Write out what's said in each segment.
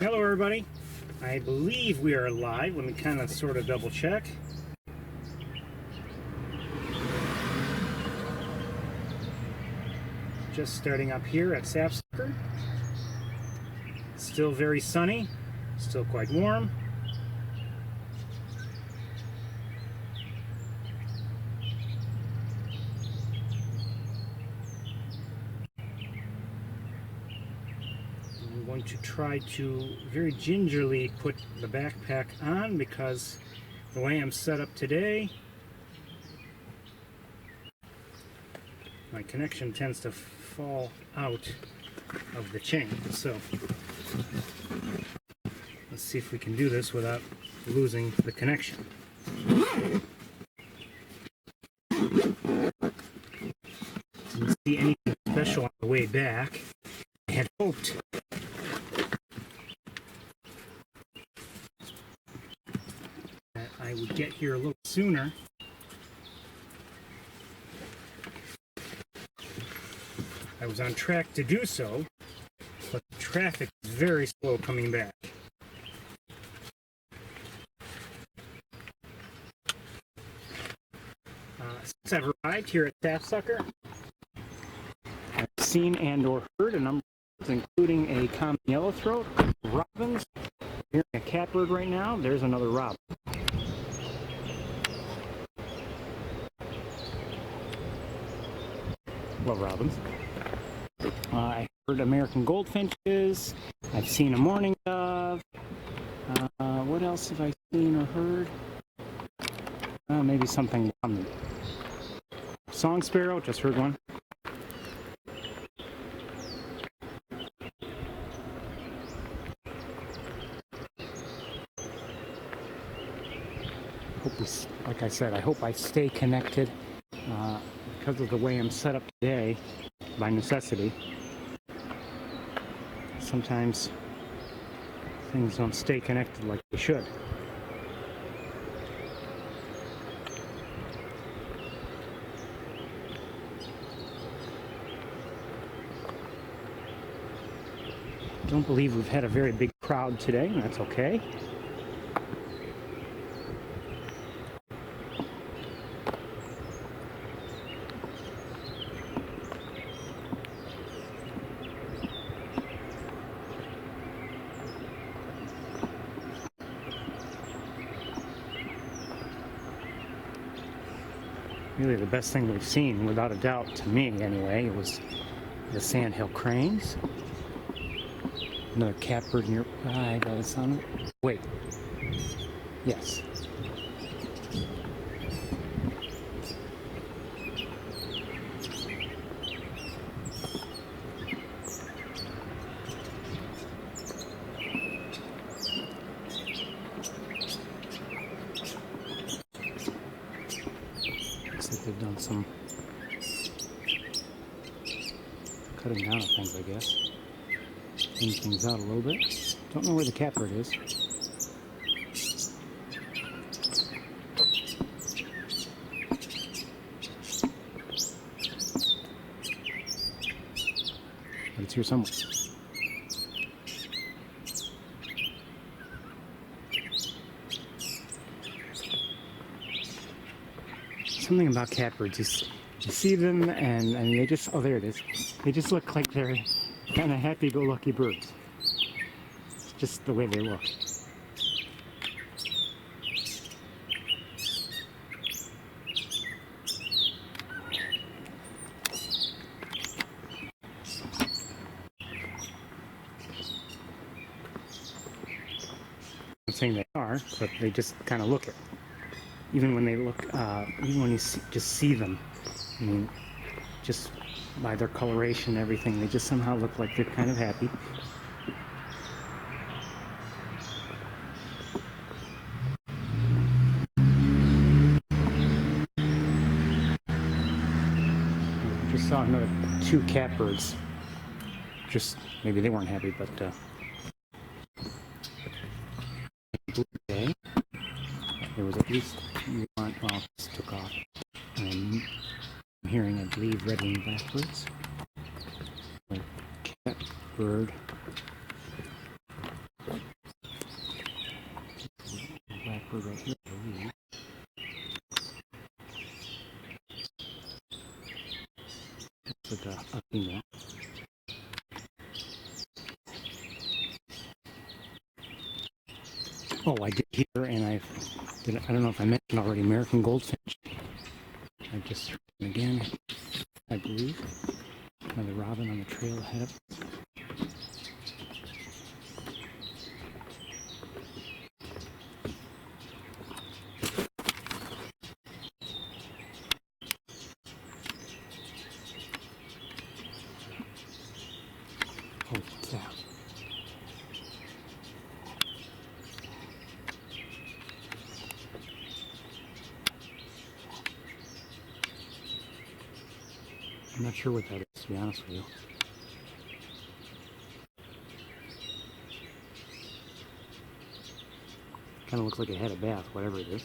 Hello everybody. I believe we are live. Let me kind of sort of double check. Just starting up here at Sapsucker. Still very sunny, still quite warm. I'm going to try to very gingerly put the backpack on because the way I'm set up today, my connection tends to fall out of the chain. So let's see if we can do this without losing the connection. Didn't see anything special on the way back. I had hoped that I would get here a little sooner. I was on track to do so, but the traffic is very slow coming back. Since I've arrived here at Sapsucker, I've seen and or heard a number of birds, including a common yellowthroat, robins. I'm hearing a catbird right now. There's another robin. Love robins. I heard American goldfinches. I've seen a mourning dove. What else have I seen or heard? Maybe something common. Song sparrow, just heard one. Like I said, I hope I stay connected because of the way I'm set up today, by necessity. Sometimes things don't stay connected like they should. Don't believe we've had a very big crowd today, and that's okay. Really the best thing we've seen, without a doubt, to me anyway, was the sandhill cranes. Another catbird nearby by the sun. Wait. Yes. Looks like they've done some cutting down of things, I guess. Thin things out a little bit. Don't know where the catbird is. But it's here somewhere. Something about catbirds, you see them and they just, oh there it is. They just look like they're kind of happy-go-lucky birds. It's just the way they look. I'm not saying they are, but they just kind of look it. Even when they look, even when you just see them, I mean, just by their coloration and everything, they just somehow look like they're kind of happy. I just saw another 2 catbirds. Just, maybe they weren't happy, but there was at least one, well, this took off. I'm hearing, I believe, red-winged blackbirds. Catbird. bird right here, I believe. Looks like a female. Oh, I did hear, and I don't know if I mentioned already, American goldfinch. I just heard them again, I believe. Another robin on the trail ahead of us. Oh, what's that? I'm not sure what that is, to be honest with you. Kind of looks like a head of bath, whatever it is.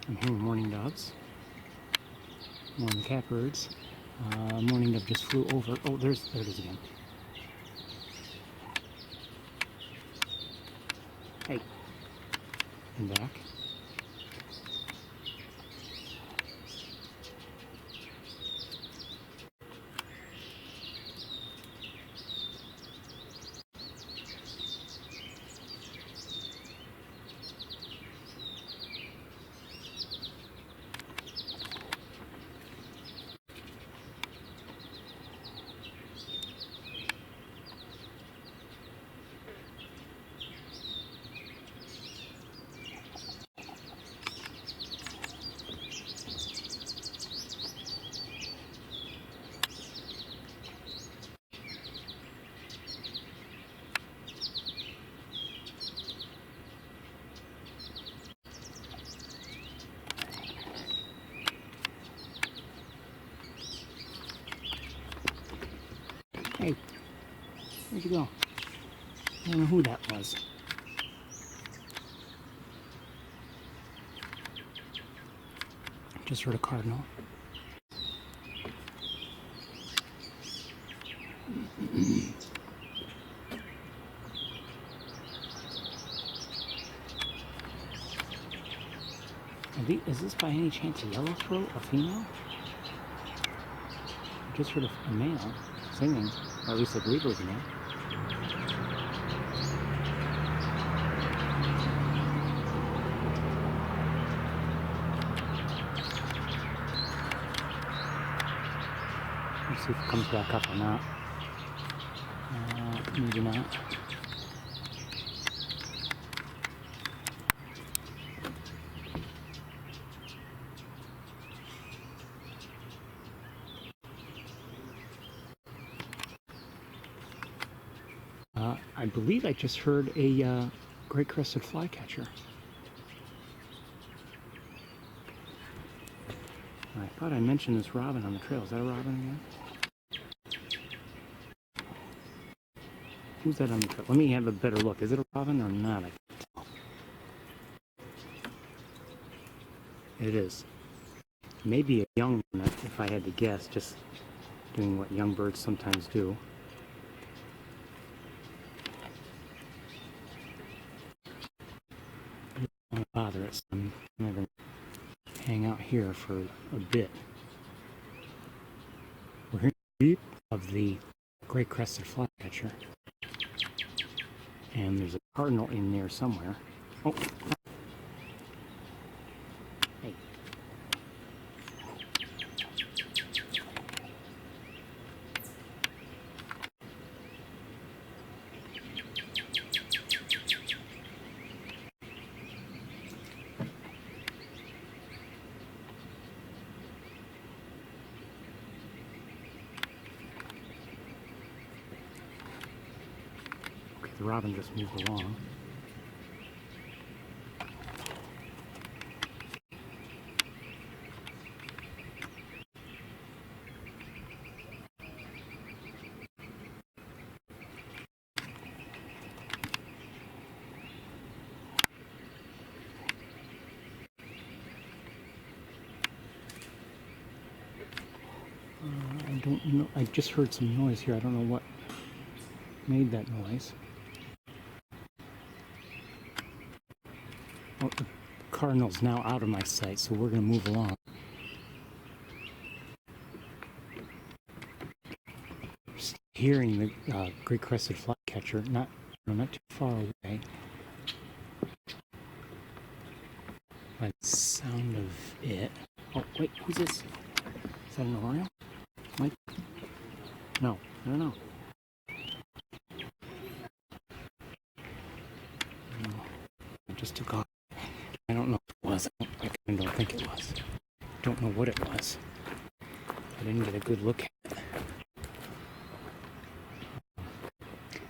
I'm hearing mourning doves. Morning catbirds. Mourning dove just flew over. Oh, there it is again. Hey. And back. Hey, where'd you go? I don't know who that was. Just heard a cardinal. Is this by any chance a yellowthroat, a female? I just heard a male singing, or at least I believe it was a male. Let's see if it comes back up or not. Maybe not. I believe I just heard a great-crested flycatcher. I thought I mentioned this robin on the trail. Is that a robin again? Who's that on the trail? Let me have a better look. Is it a robin or not? I can't tell. It is. Maybe a young one, if I had to guess, just doing what young birds sometimes do. I don't want to bother it, so I'm going to hang out here for a bit. We're hearing the beep of the great-crested flycatcher. And there's a cardinal in there somewhere. Oh. Hey. The robin just moved along. I don't know. I just heard some noise here. I don't know what made that noise. Oh, the cardinal's now out of my sight, so we're going to move along. Just hearing the great crested flycatcher, not too far away. By the sound of it. Oh, wait, who's this? Is that an oriole? Mike? No, I don't know. No, it just took off. I don't know if it was. I don't think it was. Don't know what it was. I didn't get a good look at it.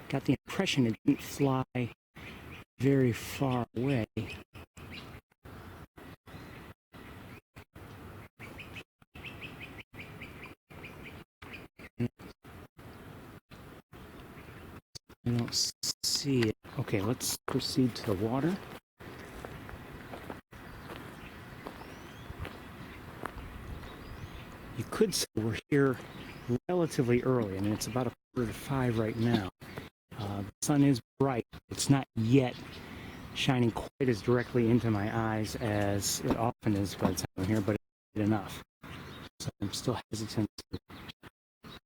Got the impression it didn't fly very far away. I don't see it. Okay, let's proceed to the water. You could say we're here relatively early. I mean, it's about 4:45 right now. The sun is bright. It's not yet shining quite as directly into my eyes as it often is by the time I'm here, but it's enough. So I'm still hesitant to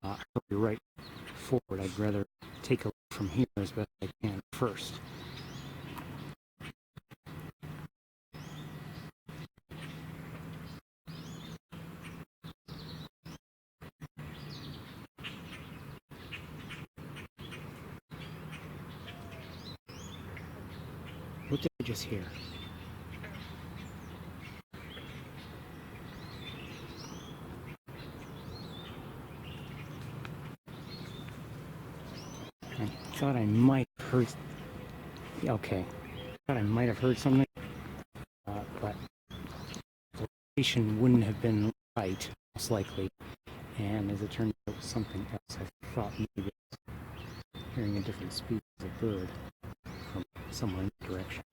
hurry right forward. I'd rather take a look from here as best I can first. What did I just hear? I thought I might have heard. Okay, I thought I might have heard something, but the location wouldn't have been right, most likely. And as it turned out, something else. I thought maybe it was hearing a different species of bird from somewhere in the direction.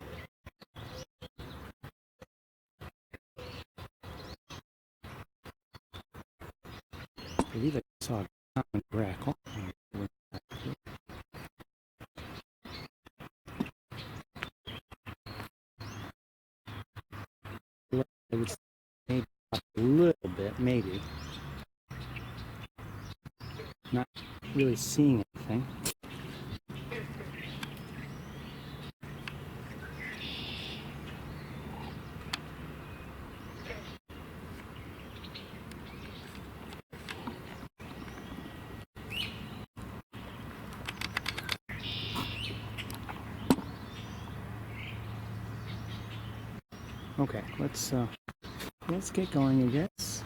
I believe I saw a common grackle. I would say maybe a little bit, maybe. Not really seeing anything. Okay, let's get going, I guess.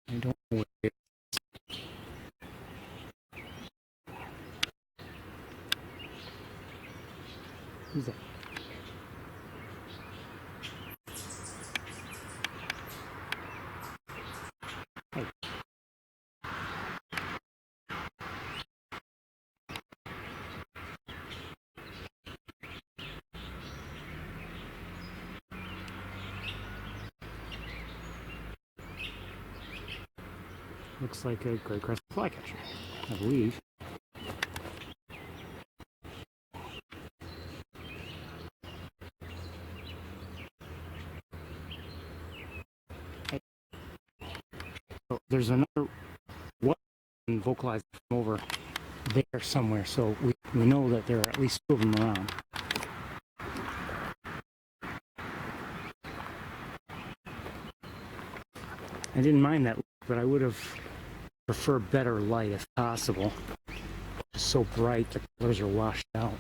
I don't know what it is. Who's that? Hey. Looks like a great crested flycatcher, I believe. Hey. So there's another one vocalized from over there somewhere, so we know that there are at least two of them around. I didn't mind that, but I would have preferred better light if possible. It's so bright, the colors are washed out.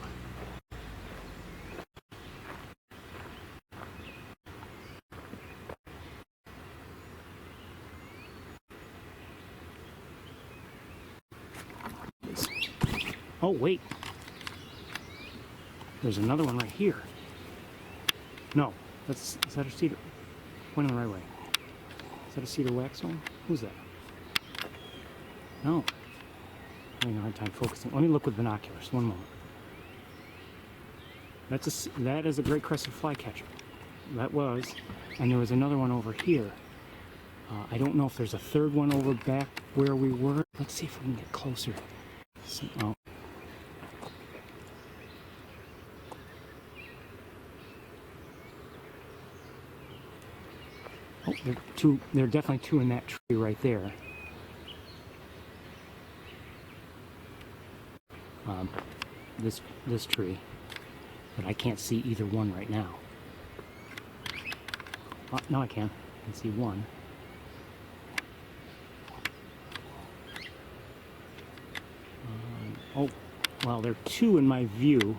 Oh, wait. There's another one right here. No, is that a cedar? Pointing the right way. Is that a cedar waxwing? Who's that? No. I'm having a hard time focusing. Let me look with binoculars. One moment. That is a great crested flycatcher. That was. And there was another one over here. I don't know if there's a third one over back where we were. Let's see if we can get closer. Oh. Oh, there are definitely two in that tree right there. This tree, but I can't see either one right now. Oh, no, I can. I can see one. Oh, well, there are two in my view.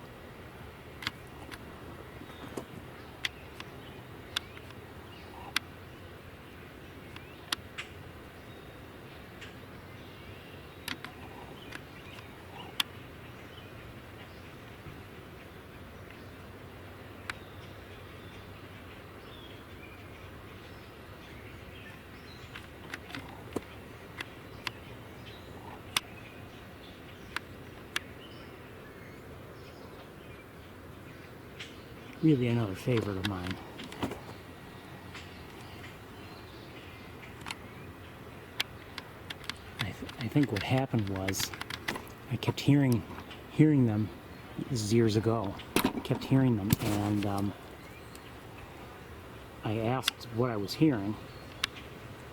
Really another favorite of mine. I think what happened was I kept hearing them. This is years ago. I kept hearing them, and I asked what I was hearing,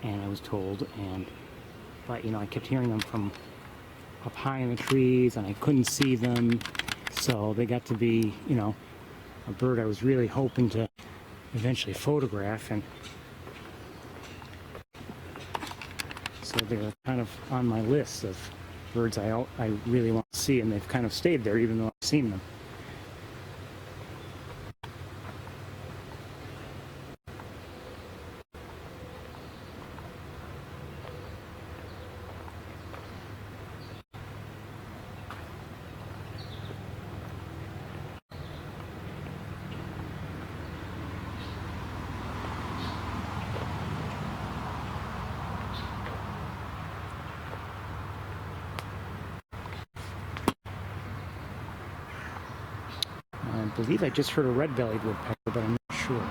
and I was told. But I kept hearing them from up high in the trees, and I couldn't see them, so they got to be, a bird I was really hoping to eventually photograph, and so they're kind of on my list of birds I really want to see, and they've kind of stayed there even though I've seen them. I believe I just heard a red-bellied woodpecker, but I'm not sure.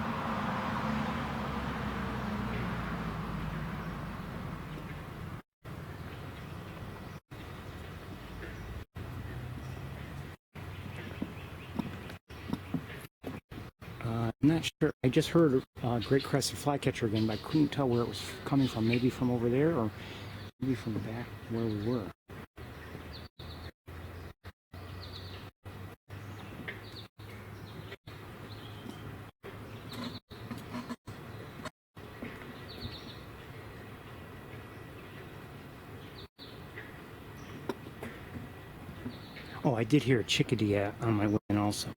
I'm not sure. I just heard a great crested flycatcher again, but I couldn't tell where it was coming from. Maybe from over there, or maybe from back where we were. Oh, I did hear a chickadee on my way in also.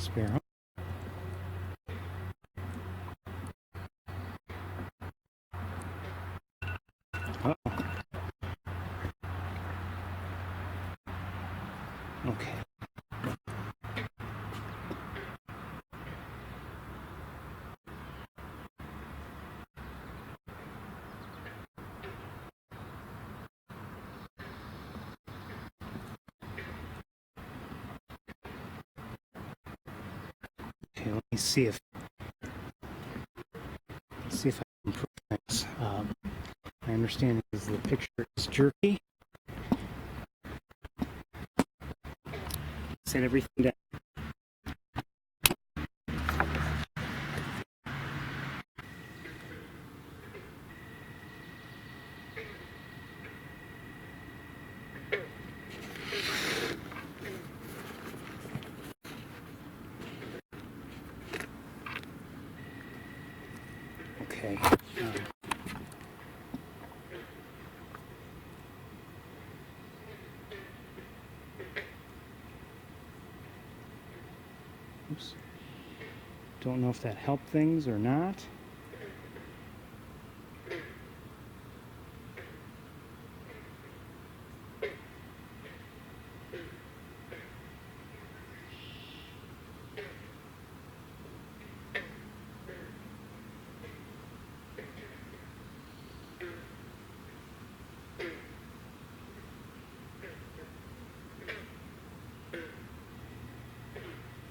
Sparrow. Uh-oh. Okay. Okay, let me see if I can improve things. My understanding is the picture is jerky. Set everything down. Okay. Oops. Don't know if that helped things or not.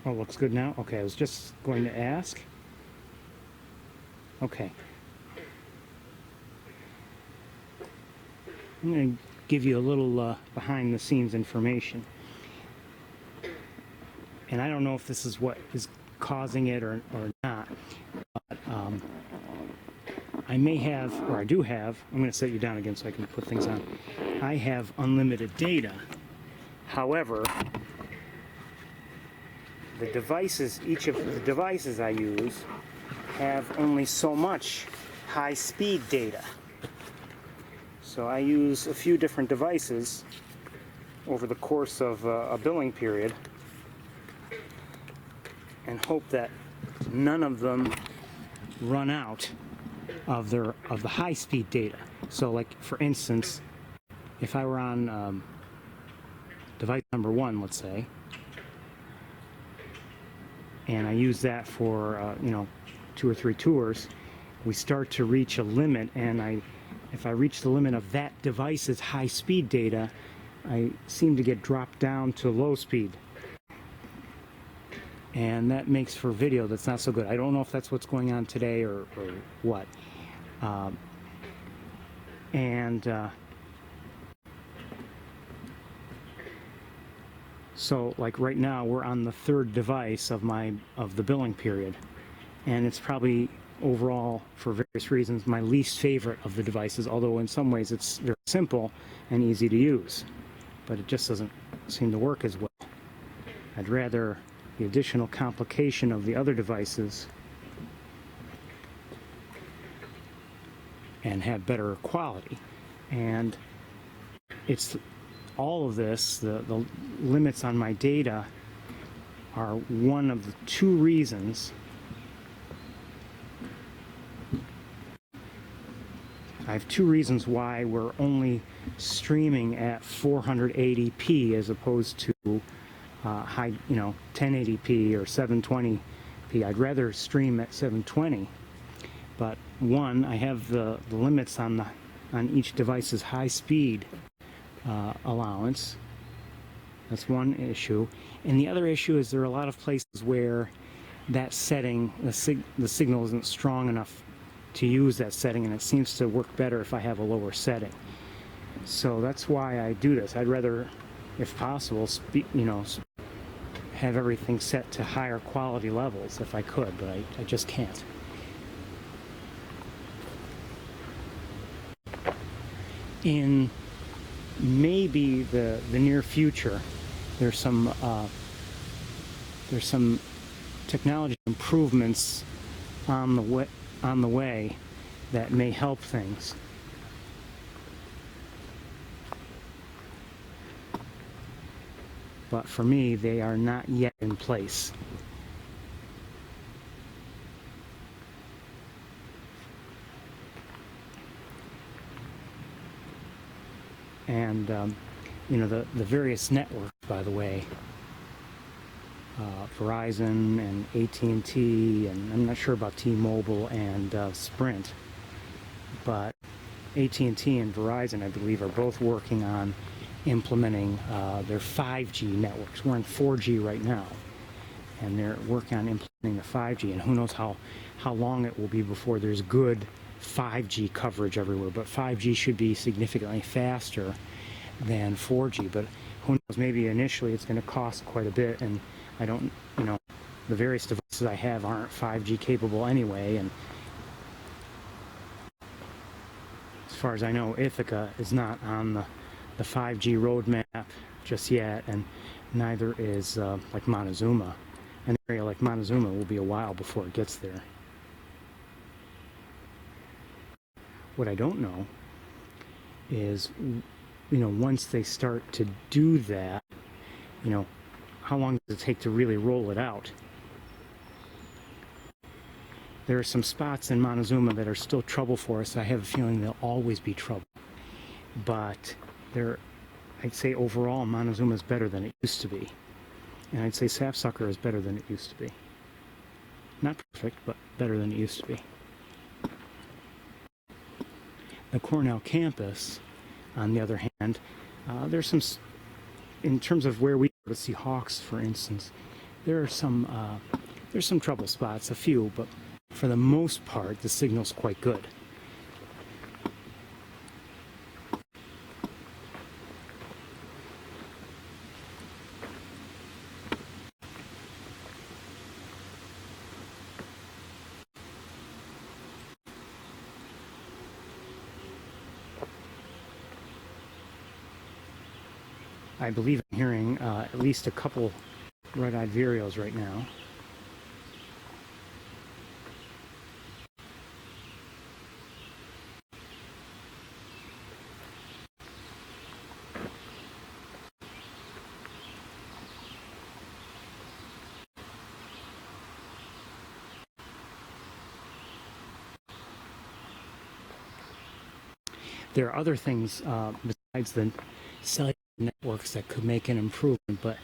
Oh, looks good now? Okay, I was just going to ask. Okay. I'm going to give you a little behind the scenes information. And I don't know if this is what is causing it or not. But I may have, or I do have, I'm going to set you down again so I can put things on. I have unlimited data. However, the devices, each of the devices I use have only so much high-speed data. So I use a few different devices over the course of a billing period and hope that none of them run out of the high-speed data. So, like for instance, if I were on device number 1, let's say, and I use that for 2 or 3 tours, we start to reach a limit, and if I reach the limit of that device's high-speed data, I seem to get dropped down to low speed. And that makes for video that's not so good. I don't know if that's what's going on today or what. So like right now we're on the 3rd device of the billing period, and it's probably overall, for various reasons, my least favorite of the devices, although in some ways it's very simple and easy to use, but it just doesn't seem to work as well. I'd rather the additional complication of the other devices and have better quality. And it's all of this, the limits on my data are one of the 2 reasons I have 2 reasons why we're only streaming at 480p as opposed to high, 1080p or 720p. I'd rather stream at 720, but one, I have the limits on each device's high speed allowance. That's one issue. And the other issue is there are a lot of places where that setting, the signal isn't strong enough to use that setting, and it seems to work better if I have a lower setting. So that's why I do this. I'd rather, if possible, have everything set to higher quality levels if I could, but I just can't. In maybe the near future, there's some technology improvements on the way that may help things. But for me, they are not yet in place. And the various networks, by the way, Verizon and AT&T, and I'm not sure about T-Mobile and Sprint, but AT&T and Verizon, I believe, are both working on implementing their 5G networks. We're in 4G right now, and they're working on implementing the 5G, and who knows how long it will be before there's good 5G coverage everywhere. But 5G should be significantly faster than 4G, but who knows, maybe initially it's going to cost quite a bit, and I don't, the various devices I have aren't 5G capable anyway, and as far as I know, Ithaca is not on the 5G roadmap just yet, and neither is like Montezuma. An area like Montezuma will be a while before it gets there. What I don't know is, once they start to do that, how long does it take to really roll it out? There are some spots in Montezuma that are still trouble for us. I have a feeling they'll always be trouble. But I'd say overall Montezuma is better than it used to be. And I'd say Sapsucker is better than it used to be. Not perfect, but better than it used to be. The Cornell campus, on the other hand, there's some, in terms of where we go to see hawks, for instance, there's some trouble spots, a few, but for the most part, the signal's quite good. I believe I'm hearing at least a couple red-eyed vireos right now. There are other things besides the cellular networks that could make an improvement, but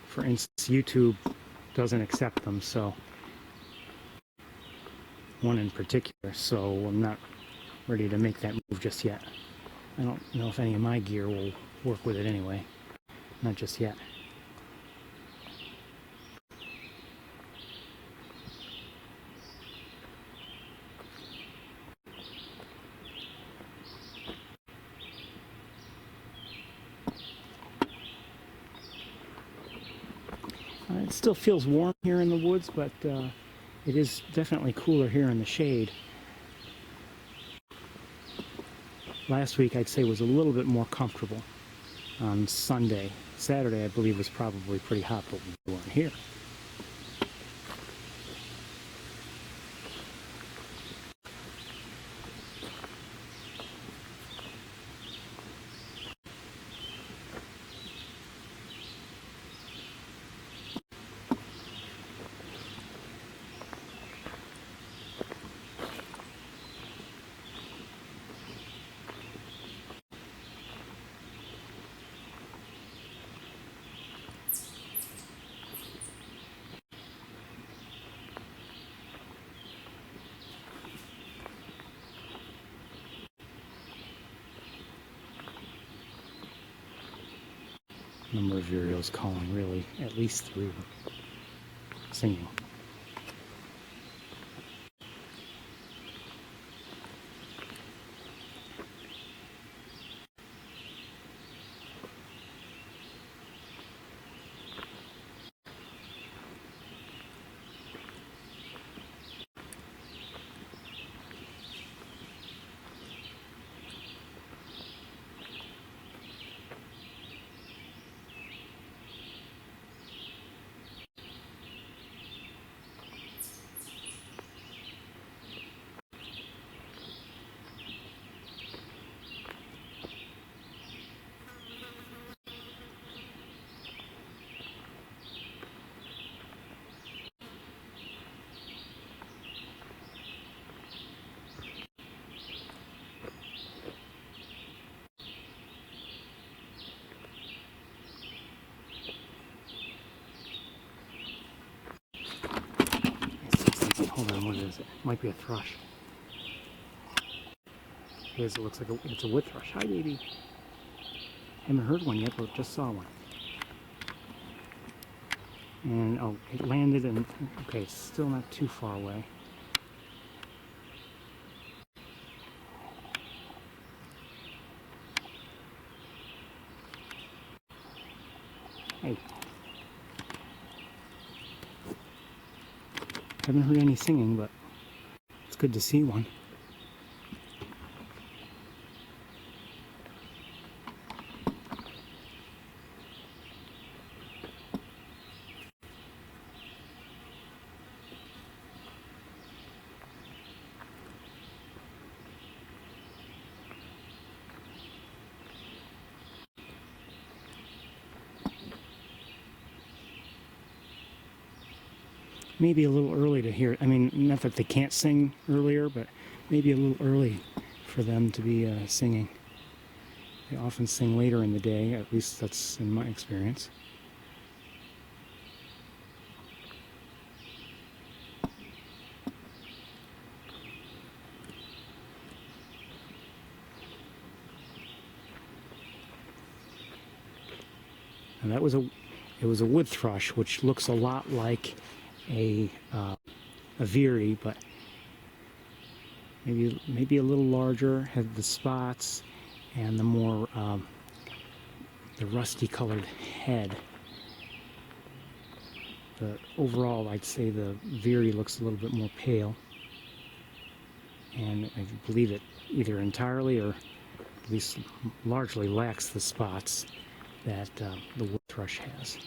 for instance, YouTube doesn't accept them, so one in particular, so I'm not ready to make that move just yet. I don't know if any of my gear will work with it anyway, not just yet. It still feels warm here in the woods, but it is definitely cooler here in the shade. Last week, I'd say, was a little bit more comfortable on Sunday. Saturday, I believe, was probably pretty hot, but we weren't here. Number of vireos calling, really, at least 3 singing. Hold on, what is it? Might be a thrush. It is, it looks like it's a wood thrush. Hi, baby. Haven't heard one yet, but just saw one. And oh, it landed in, okay, it's still not too far away. Hey. Haven't heard any singing, but it's good to see one. Maybe a little early to hear. I mean, not that they can't sing earlier, but maybe a little early for them to be singing. They often sing later in the day, at least that's in my experience. And it was a wood thrush, which looks a lot like a veery, but maybe a little larger, had the spots and the more the rusty colored head. Overall, I'd say the veery looks a little bit more pale, and I believe it either entirely or at least largely lacks the spots that the wood thrush has.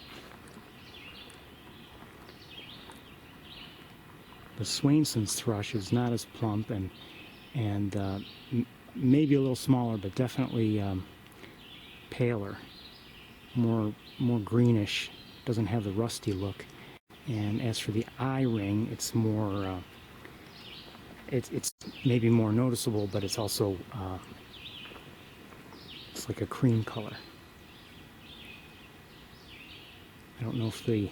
The Swainson's thrush is not as plump and maybe a little smaller, but definitely paler, more greenish. Doesn't have the rusty look. And as for the eye ring, it's more it's maybe more noticeable, but it's also it's like a cream color. I don't know if the...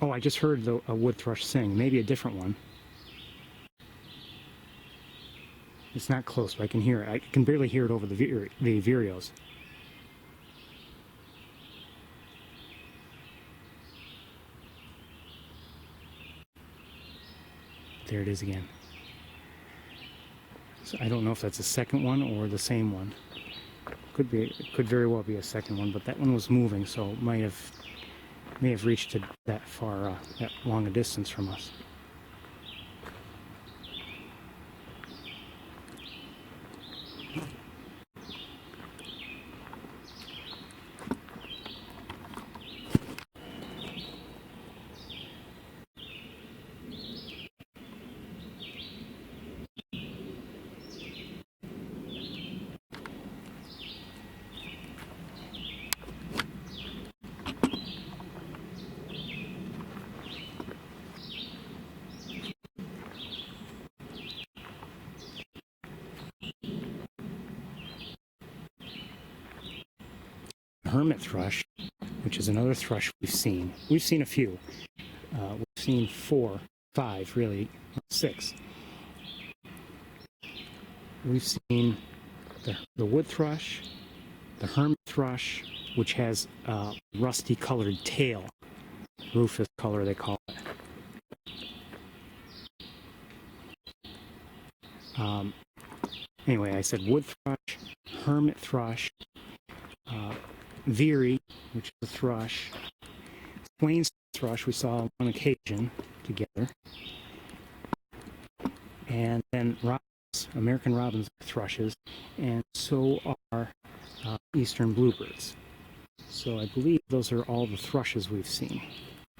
Oh, I just heard a wood thrush sing. Maybe a different one. It's not close, but I can hear it. I can barely hear it over the vireos. There it is again. So I don't know if that's a second one or the same one. Could very well be a second one, but that one was moving, so it may have reached that far, that long a distance from us. Hermit thrush, which is another thrush we've seen. We've seen a few. We've seen 4, 5, really, 6. We've seen the wood thrush, the hermit thrush, which has a rusty colored tail, rufous color they call it. Anyway, I said wood thrush, hermit thrush, veery, which is a thrush, Swain's thrush we saw on occasion together, and then American robins are thrushes, and so are eastern bluebirds. So I believe those are all the thrushes we've seen.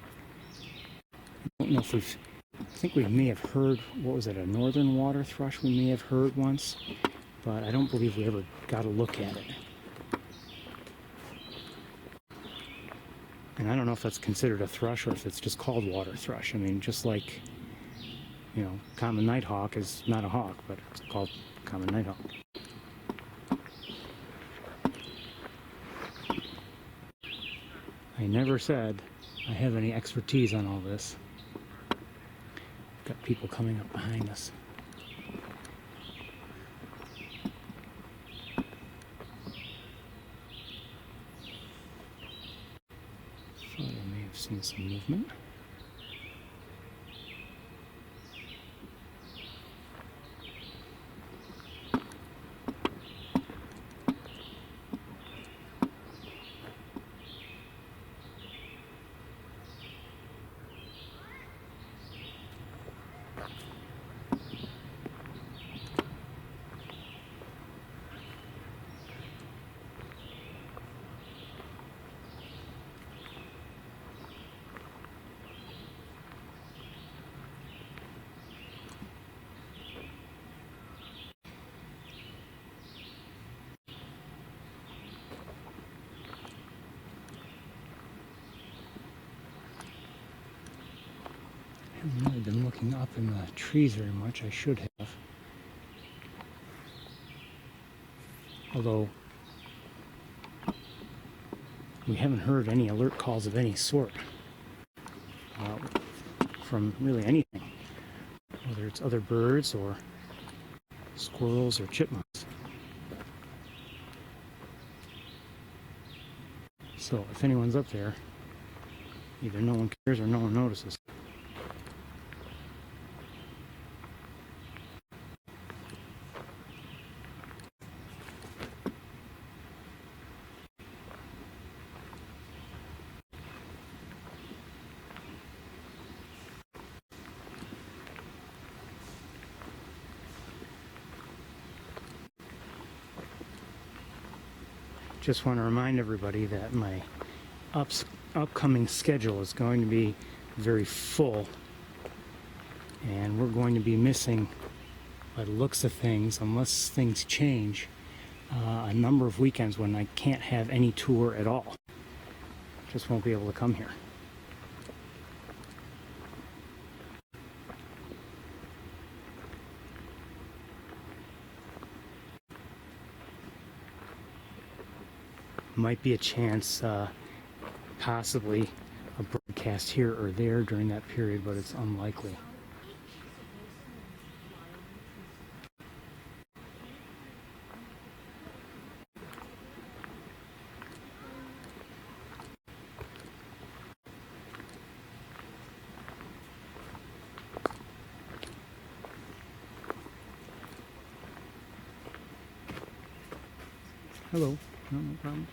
I don't know if I think we may have heard, what was it, a northern water thrush we may have heard once, but I don't believe we ever got a look at it. And I don't know if that's considered a thrush or if it's just called water thrush. I mean, just like, you know, common nighthawk is not a hawk, but it's called common nighthawk. I never said I have any expertise on all this. Got people coming up behind us. Thought I may have I've seen some movement. I haven't really been looking up in the trees very much. I should have. Although we haven't heard any alert calls of any sort from really anything, whether it's other birds or squirrels or chipmunks. So if anyone's up there, either no one cares or no one notices. Just want to remind everybody that my upcoming schedule is going to be very full, and we're going to be missing, by the looks of things, unless things change, a number of weekends when I can't have any tour at all. Just won't be able to come here. Might be a chance, possibly a broadcast here or there during that period, but it's unlikely. Hello, no problem.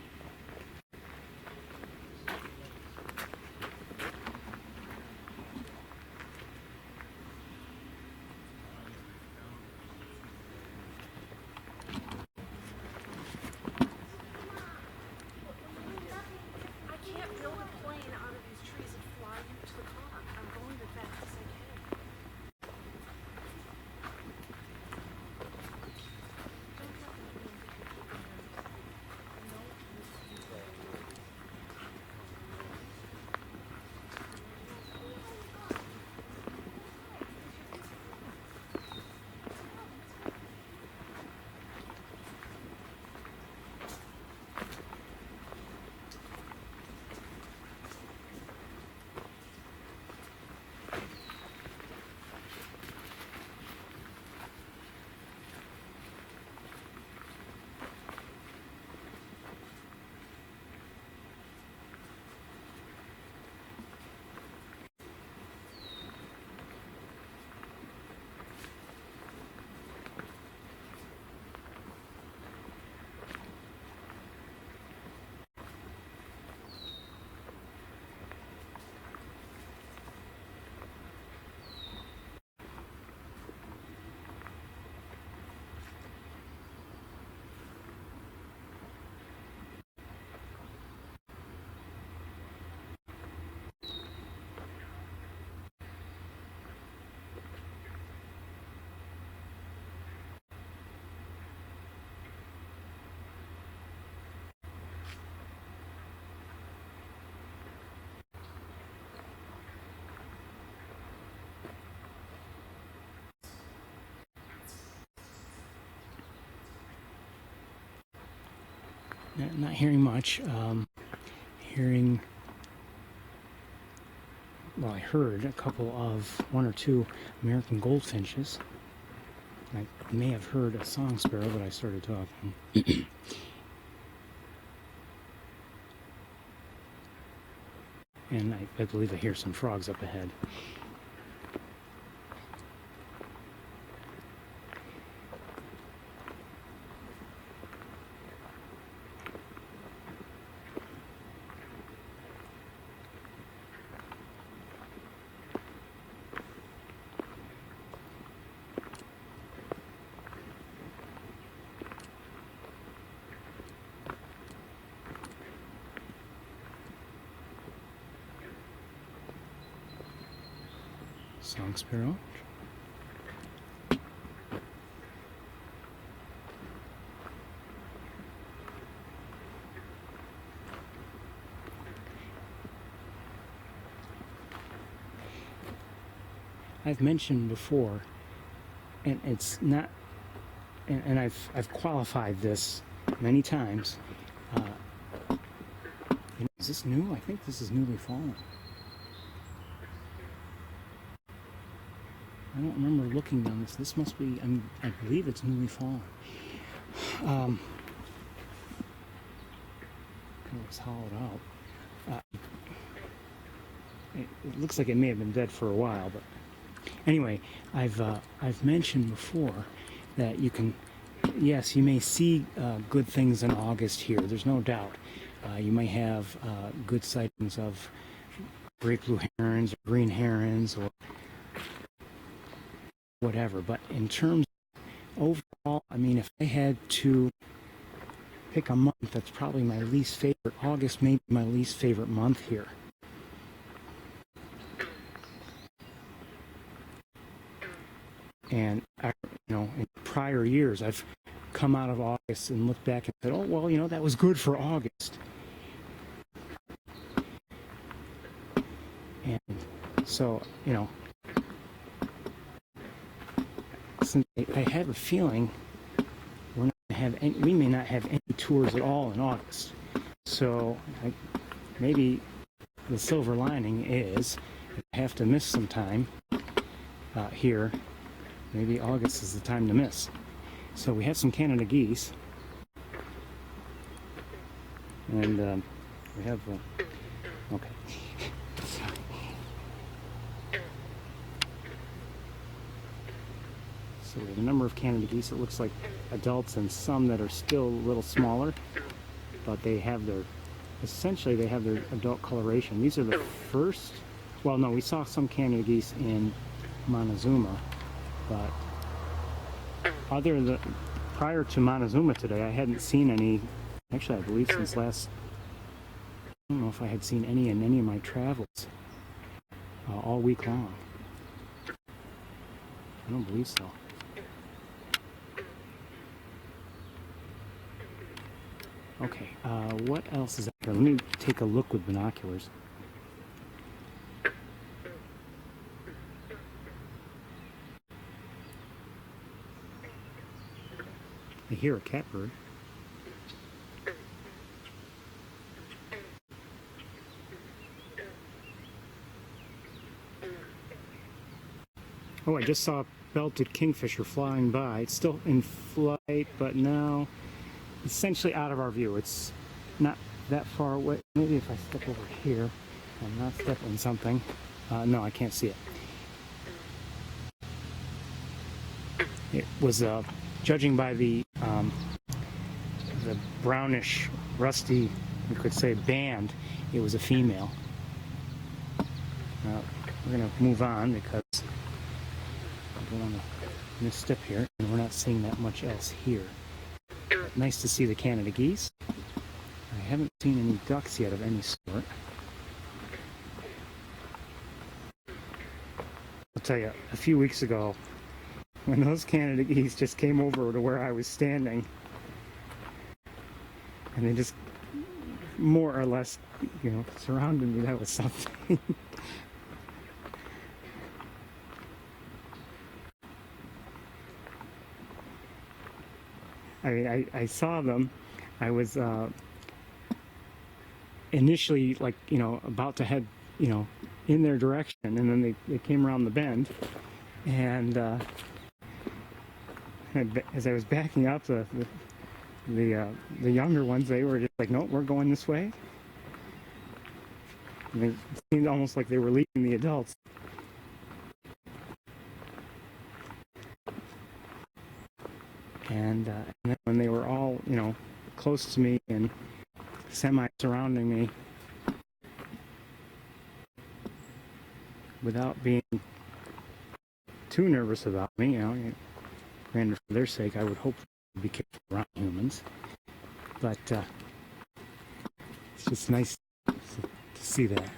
Not hearing much. Well, I heard a couple of one or two American goldfinches. I may have heard a song sparrow, but I started talking. And I believe I hear some frogs up ahead. Song sparrow. I've mentioned before, and it's not, and I've qualified this many times. Is this new? I think this is newly fallen. I don't remember looking down this. This must be, I believe it's newly fallen. It was hollowed out. It looks like it may have been dead for a while, but anyway, I've mentioned before that you can, yes, you may see good things in August here. There's no doubt. You may have good sightings of great blue herons, or green herons, or whatever. But in terms of overall, I mean, if I had to pick a month, that's probably my least favorite. August may be my least favorite month here. And in prior years, I've come out of August and looked back and said, oh, well, that was good for August. And so, since I have a feeling we may not have any tours at all in August. So maybe the silver lining is if I have to miss some time here, maybe August is the time to miss. So we have some Canada geese. And we have, okay. So we have a number of Canada geese. It looks like adults and some that are still a little smaller, but they have essentially they have their adult coloration. These are the first, well, no, we saw some Canada geese in Montezuma, but prior to Montezuma today, I hadn't seen any, actually I believe since last, I don't know if I had seen any in any of my travels all week long. I don't believe so. Okay, what else is out here? Let me take a look with binoculars. I hear a catbird. Oh, I just saw a belted kingfisher flying by. It's still in flight, but now essentially out of our view. It's not that far away. Maybe if I step over here, I'm not stepping something. No, I can't see it. It was, judging by the brownish, rusty, we could say, band, it was a female. We're going to move on because I don't want to misstep here, and we're not seeing that much else here. Nice to see the Canada geese. I haven't seen any ducks yet of any sort. I'll tell you, a few weeks ago, when those Canada geese just came over to where I was standing, and they just more or less, surrounded me, that was something. I saw them. I was initially about to head in their direction, and then they came around the bend, and as I was backing up, the younger ones, they were just like, nope, we're going this way. It seemed almost like they were leaving the adults. And then when they were all, close to me and semi-surrounding me, without being too nervous about me, granted for their sake, I would hope they'd be careful around humans. But it's just nice to see that.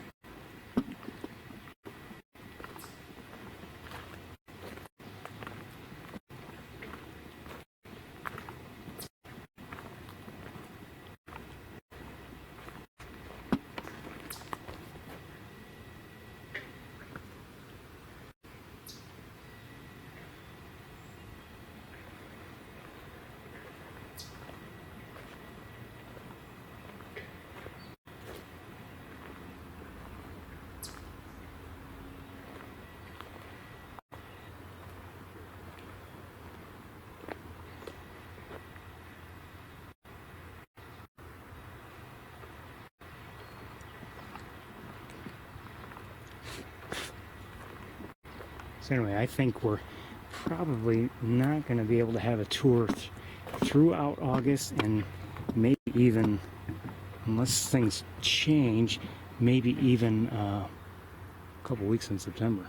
So anyway, I think we're probably not going to be able to have a tour throughout August, and maybe even, unless things change, maybe even a couple weeks in September.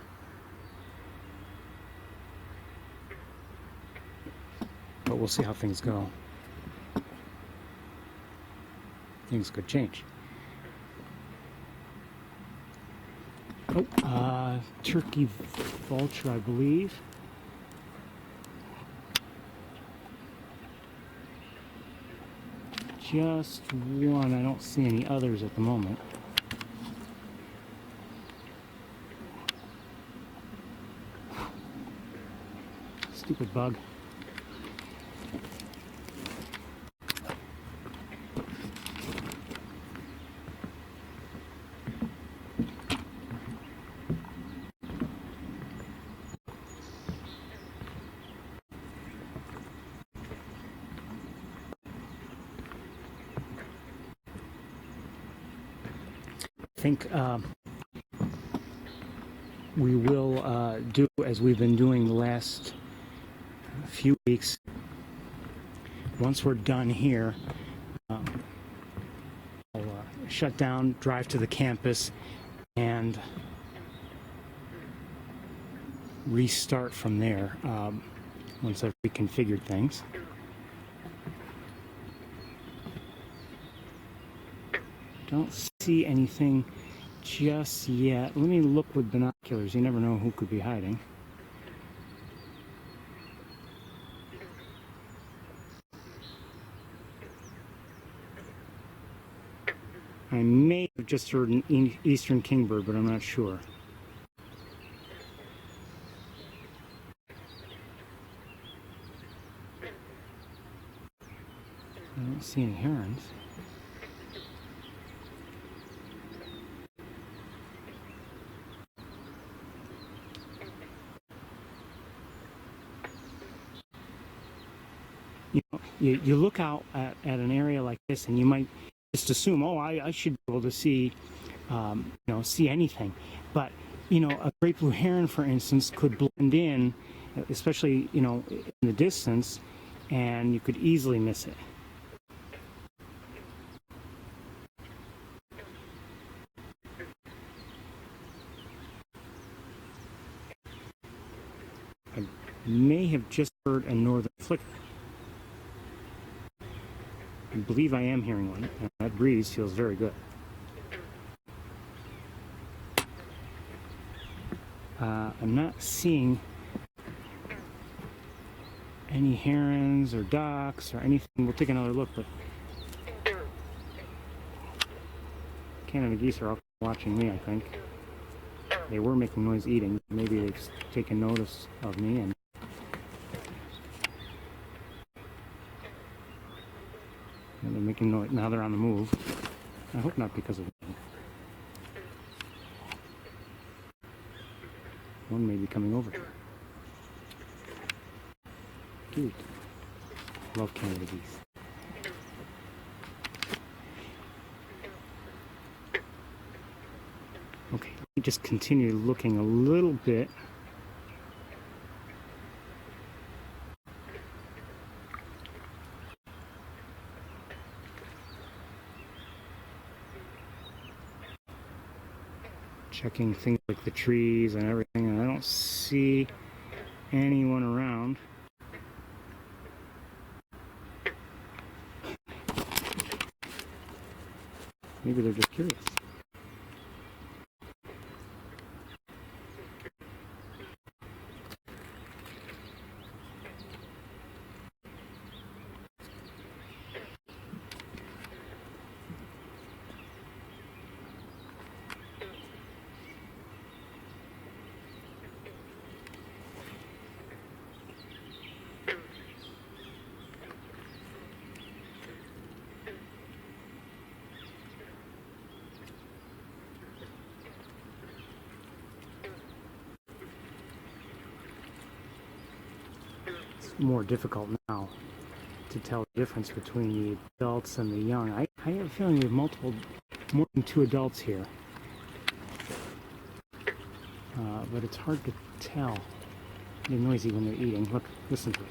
But we'll see how things go. Things could change. Turkey vulture, I believe. Just one. I don't see any others at the moment. Stupid bug. I think we will do as we've been doing the last few weeks. Once we're done here, I'll shut down, drive to the campus, and restart from there once I've reconfigured things. Don't see anything just yet. Let me look with binoculars. You never know who could be hiding. I may have just heard an eastern kingbird, but I'm not sure. I don't see any herons. You look out at an area like this, and you might just assume, oh, I should be able to see, see anything. But a great blue heron, for instance, could blend in, especially in the distance, and you could easily miss it. I may have just heard a northern flicker. I believe I am hearing one, and that breeze feels very good. I'm not seeing any herons or ducks or anything. We'll take another look, but Canada geese are all watching me, I think. They were making noise eating. Maybe they've taken notice of me and they're making noise. Now they're on the move. I hope not because of me. One may be coming over. Cute. Love Canada geese. Okay, let me just continue looking a little bit. Checking things like the trees and everything, and I don't see anyone around. Maybe they're just curious. More difficult now to tell the difference between the adults and the young. I have a feeling we have more than 2 adults here, but it's hard to tell. They're noisy when they're eating. Look, listen to it.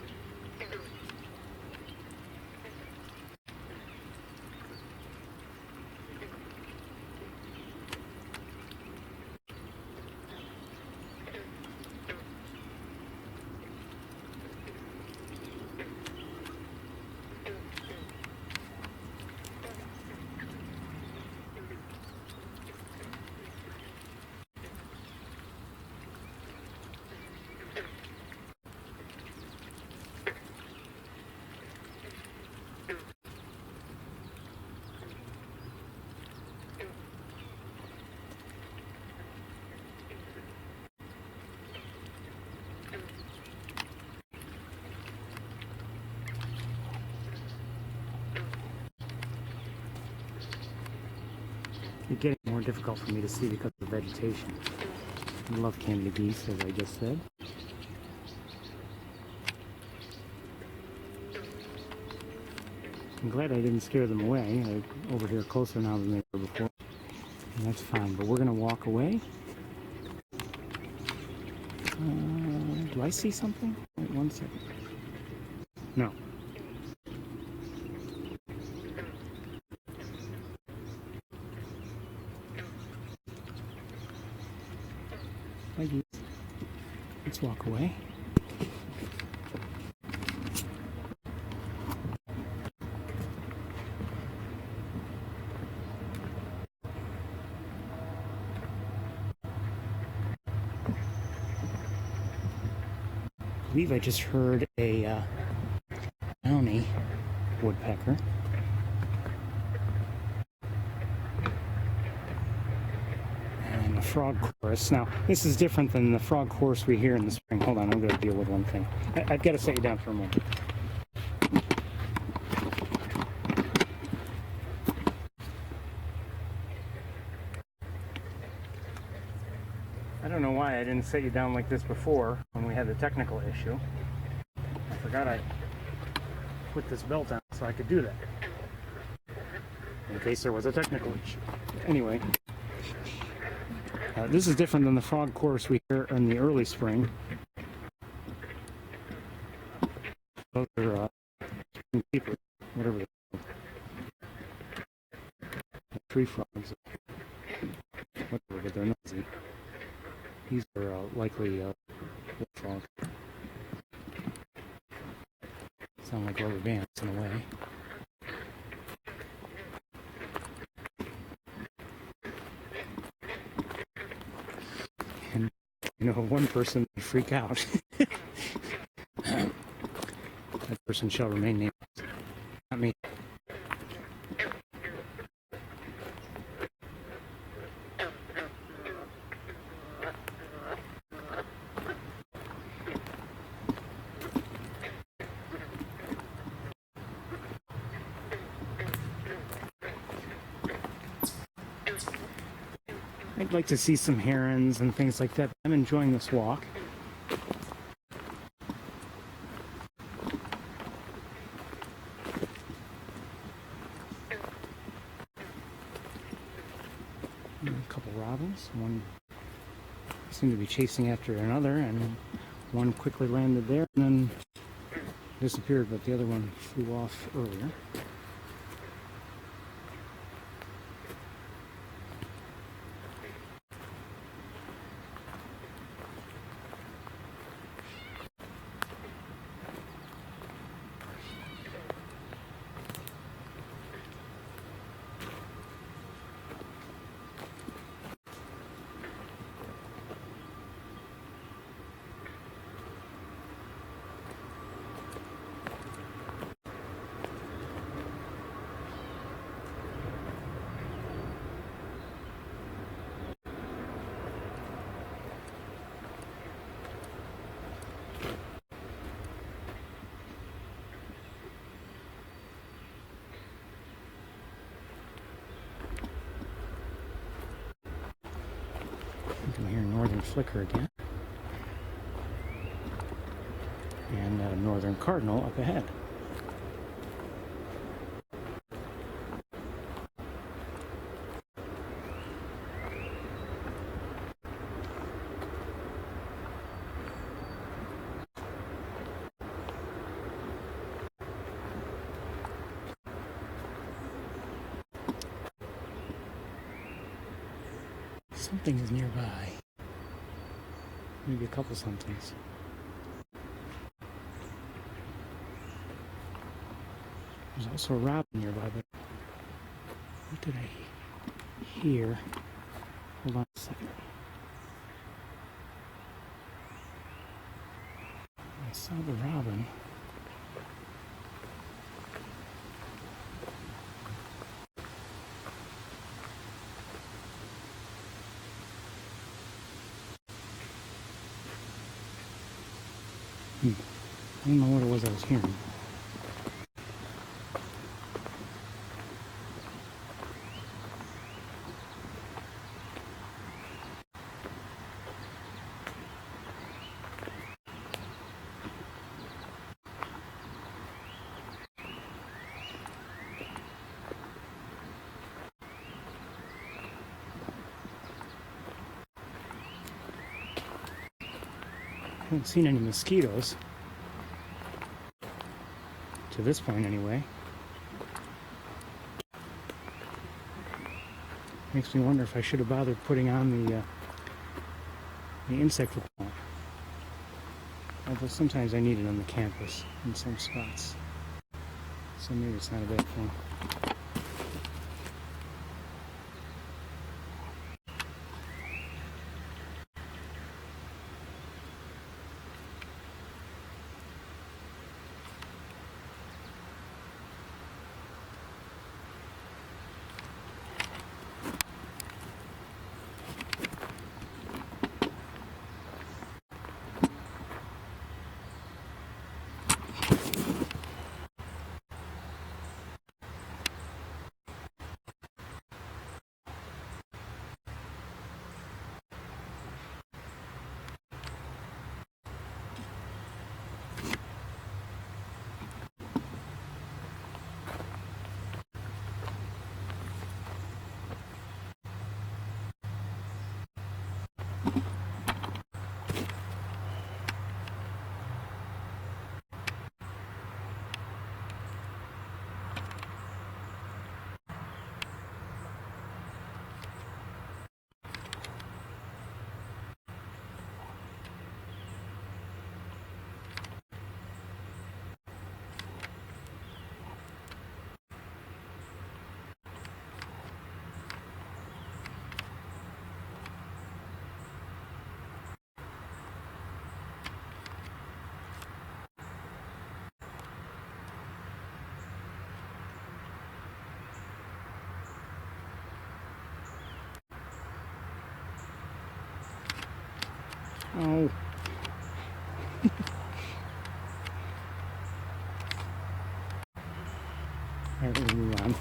It's getting more difficult for me to see because of the vegetation. I love Canada geese, as I just said. I'm glad I didn't scare them away. They're over here closer now than they were before. And that's fine, but we're going to walk away. Do I see something? Wait 1 second. No. Hi, geese. Let's walk away. I believe I just heard a downy woodpecker. And a frog chorus. Now, this is different than the frog chorus we hear in the spring. Hold on, I'm going to deal with one thing. I've got to set you down for a moment. I don't know why I didn't set you down like this before when we had the technical issue. I forgot I put this belt on so I could do that in case there was a technical issue. Anyway, this is different than the frog chorus we hear in the early spring. Those are spring peepers, whatever they're called. Tree frogs, whatever, but they're noisy. These are likely wood frog. Sound like rubber bands in a way. And you know, one person would freak out. That person shall remain nameless. Not me. I'd like to see some herons and things like that. I'm enjoying this walk. A couple robins. One seemed to be chasing after another, and one quickly landed there and then disappeared, but the other one flew off earlier. I'm hearing northern flicker again, and a northern cardinal up ahead. Something is nearby. Maybe a couple somethings. There's also a robin nearby, but what did I hear? Hold on a second. I saw the robin. I don't know what it was I was hearing. I haven't seen any mosquitoes. To this point, anyway. Makes me wonder if I should have bothered putting on the insect repellent. Although sometimes I need it on the campus in some spots. So maybe it's not a bad thing. Oh. Alright, we'll move on.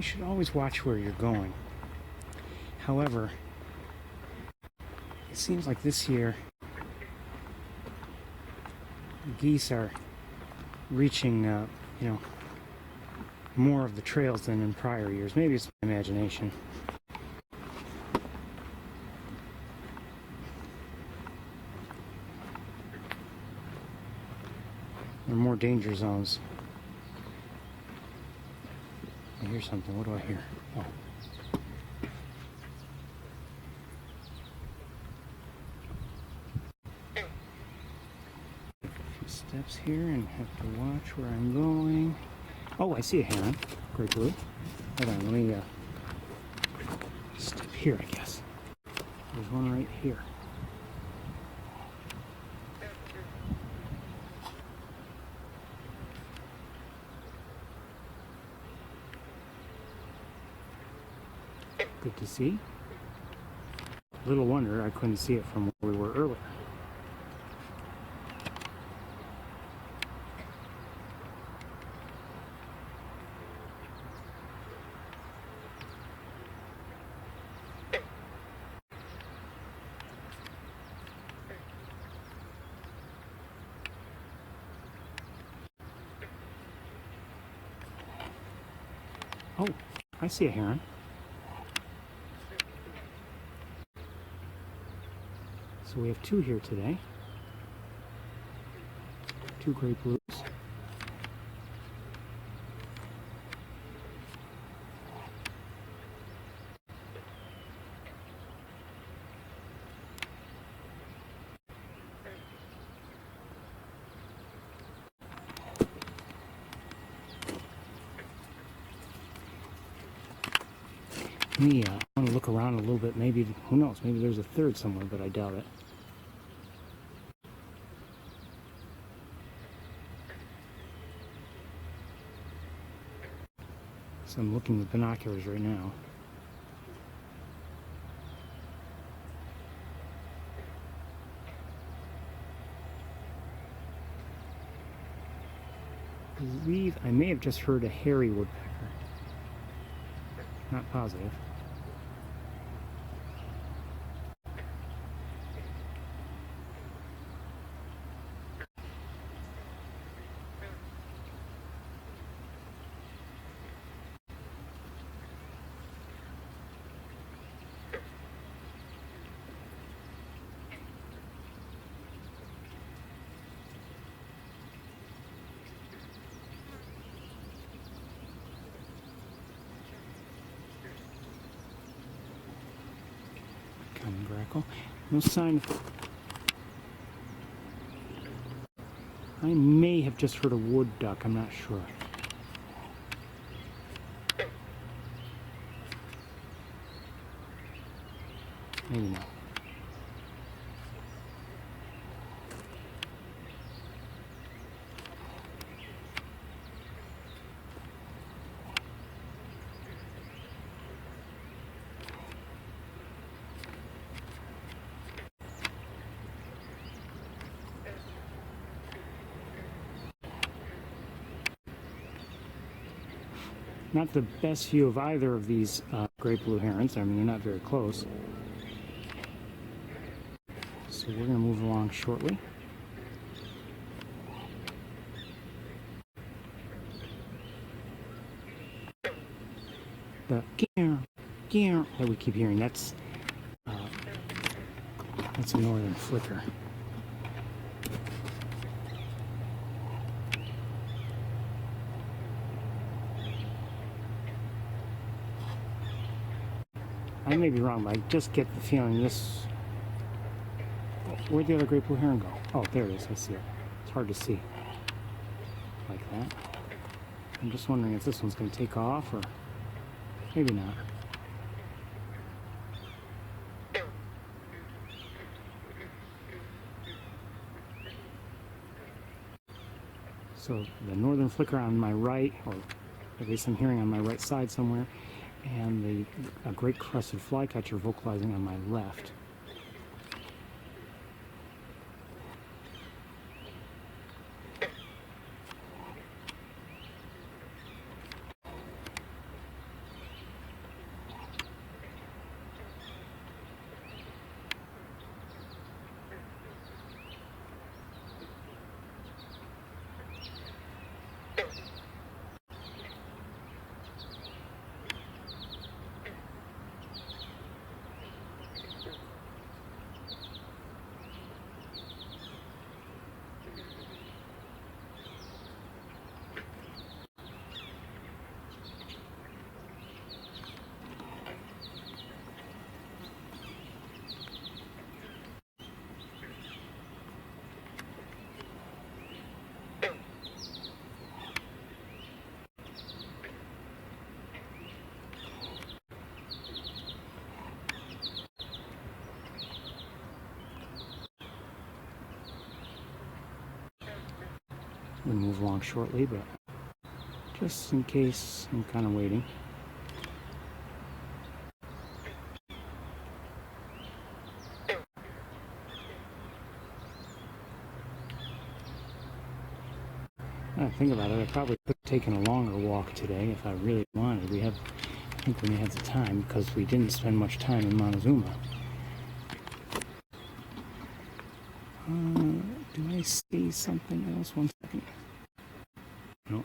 You should always watch where you're going. However, it seems like this year geese are reaching, more of the trails than in prior years. Maybe it's my imagination. There are more danger zones. I hear something. What do I hear? Oh. A few steps here and have to watch where I'm going. Oh, I see a heron. Great blue. Hold on, let me step here, I guess. There's one right here. Good to see. Little wonder I couldn't see it from where we were earlier. Oh, I see a heron. So we have two here today. Two great blues. I want to look around a little bit. Maybe, who knows, maybe there's a third somewhere, but I doubt it. So I'm looking with binoculars right now. I believe I may have just heard a hairy woodpecker. Not positive. Common grackle. No sign of... I may have just heard a wood duck, I'm not sure. Maybe not. Not the best view of either of these great blue herons. I mean, they're not very close. So we're going to move along shortly. The gear that we keep hearing, that's a northern flicker. I may be wrong, but I just get the feeling this... Where'd the other great blue heron go? Oh, there it is. I see it. It's hard to see. Like that. I'm just wondering if this one's going to take off, or maybe not. So the northern flicker on my right, or at least I'm hearing on my right side somewhere, and a great crested flycatcher vocalizing on my left. would move along shortly, but just in case, I'm kind of waiting. Now I think about it, I probably could have taken a longer walk today if I really wanted. I think we may have the time because we didn't spend much time in Montezuma. Do I see something else? One second. No.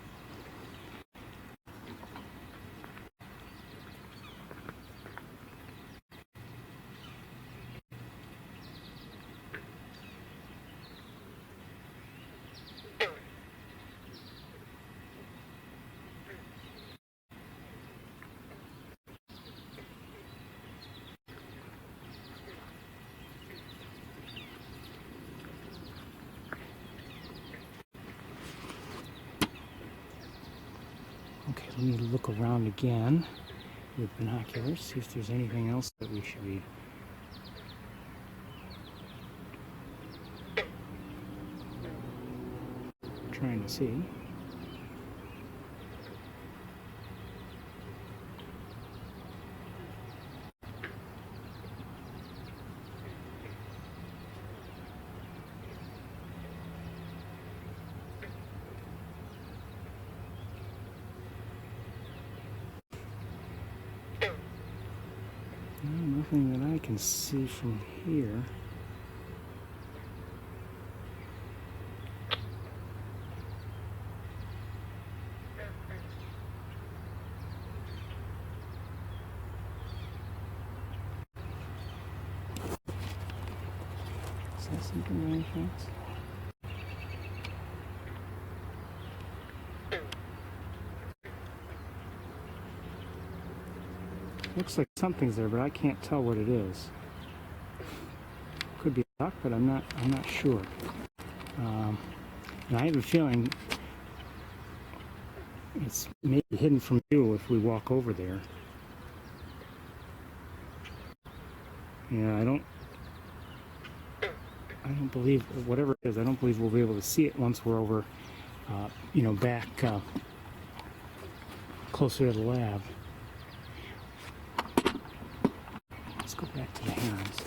Okay, let me look around again with binoculars, see if there's anything else that we should be trying to see. No, nothing that I can see from here. Is that something by any chance? Looks like something's there, but I can't tell what it is. Could be a duck, but I'm not sure. And I have a feeling it's maybe hidden from view if we walk over there. Yeah, I don't believe, whatever it is, I don't believe we'll be able to see it once we're over, back closer to the lab. Let's go back to the herons.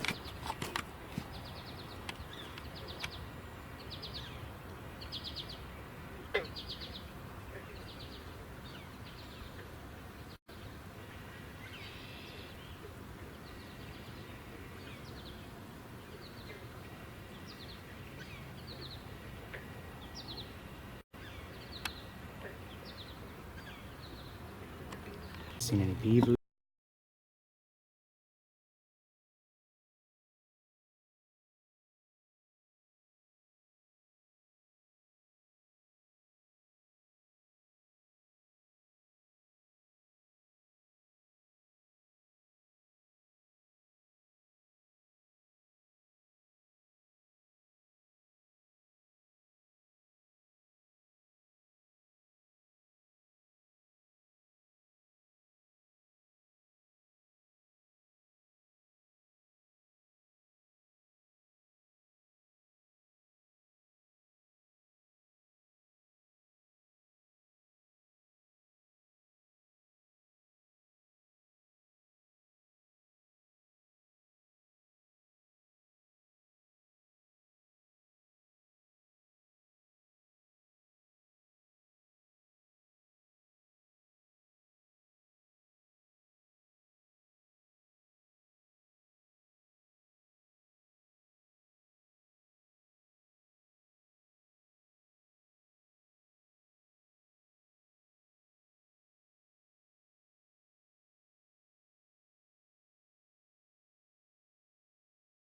Seen any beavers?